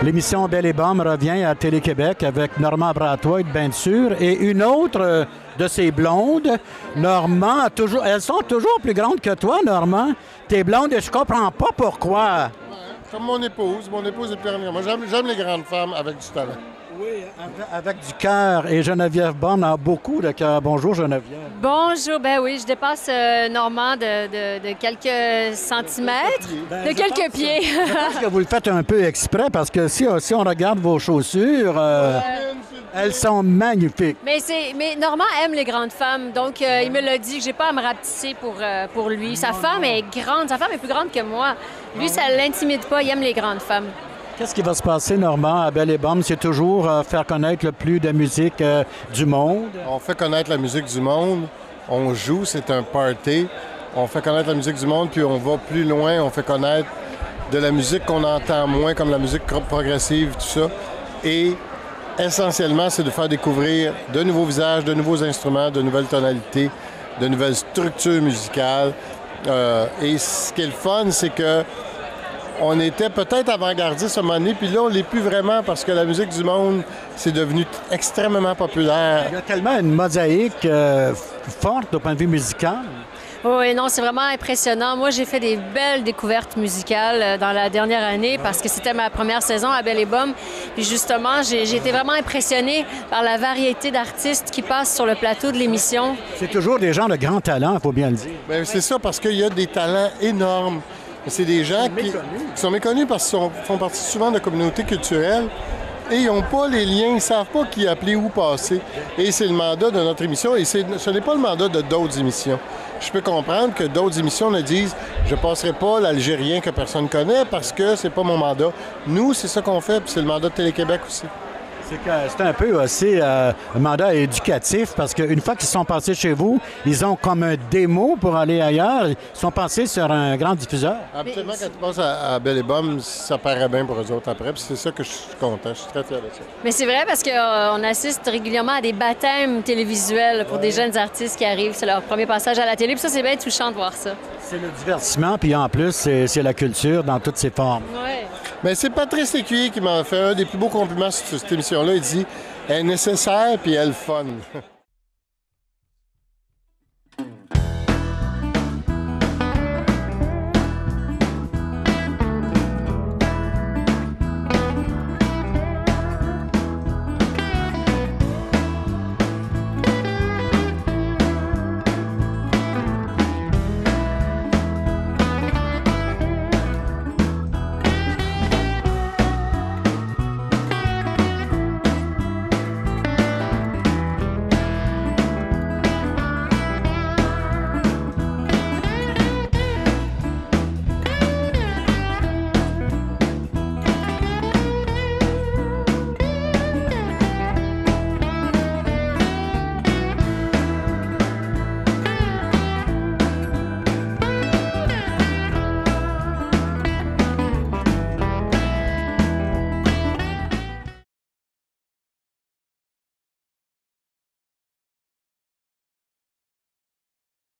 L'émission Belle et Bombe revient à Télé-Québec avec Normand Bratoit, bien sûr, et une autre de ses blondes. Normand, elles sont toujours plus grandes que toi, Normand. Tes blondes, je comprends pas pourquoi. Comme mon épouse. Mon épouse est plus grande que moi. J'aime les grandes femmes avec du talent. Oui, avec du cœur. Et Geneviève Borne a beaucoup de cœur. Bonjour, Geneviève. Bonjour. Ben oui, je dépasse Normand de quelques centimètres, de quelques pieds. Je pense que vous le faites un peu exprès parce que si on regarde vos chaussures, elles sont magnifiques. Mais Normand aime les grandes femmes, donc il me l'a dit que j'ai pas à me rapetisser pour lui. Sa femme est grande, sa femme est plus grande que moi. Lui, ça l'intimide pas, il aime les grandes femmes. Qu'est-ce qui va se passer, Normand, à Belle et Bombe? C'est toujours faire connaître le plus de musique du monde? On fait connaître la musique du monde. On joue, c'est un party. On fait connaître la musique du monde, puis on va plus loin. On fait connaître de la musique qu'on entend moins, comme la musique progressive, tout ça. Et essentiellement, c'est de faire découvrir de nouveaux visages, de nouveaux instruments, de nouvelles tonalités, de nouvelles structures musicales. Et ce qui est le fun, c'est que on était peut-être avant-gardiste à un moment donné, puis là, on ne l'est plus vraiment parce que la musique du monde, c'est devenu extrêmement populaire. Il y a tellement une mosaïque forte au point de vue musical. Oui, non, c'est vraiment impressionnant. Moi, j'ai fait des belles découvertes musicales dans la dernière année parce que c'était ma première saison à Belle et Bombe. Puis justement, j'ai été vraiment impressionnée par la variété d'artistes qui passent sur le plateau de l'émission. C'est toujours des gens de grand talent, il faut bien le dire. Bien, c'est ça, parce qu'il y a des talents énormes. C'est des gens qui sont méconnus parce qu'ils font partie souvent de communautés culturelles et ils n'ont pas les liens, ils ne savent pas qui appeler, où passer. Et c'est le mandat de notre émission et ce n'est pas le mandat de d'autres émissions. Je peux comprendre que d'autres émissions ne disent « je ne passerai pas l'Algérien que personne ne connaît parce que c'est pas mon mandat ». Nous, c'est ça qu'on fait, puis c'est le mandat de Télé-Québec aussi. C'est un peu aussi un mandat éducatif parce qu'une fois qu'ils sont passés chez vous, ils ont comme un démo pour aller ailleurs. Ils sont passés sur un grand diffuseur. Absolument, quand tu passes à Belle et Bombe, ça paraît bien pour eux autres après. Puis c'est ça que je suis content. Je suis très fier de ça. Mais c'est vrai parce qu'on assiste régulièrement à des baptêmes télévisuels pour des jeunes artistes qui arrivent. C'est leur premier passage à la télé. Puis ça, c'est bien touchant de voir ça. C'est le divertissement, puis en plus, c'est la culture dans toutes ses formes. Oui. Mais c'est Patrice Lécuyer qui m'a fait un des plus beaux compliments sur cette émission-là. Il dit « elle est nécessaire puis elle est fun ».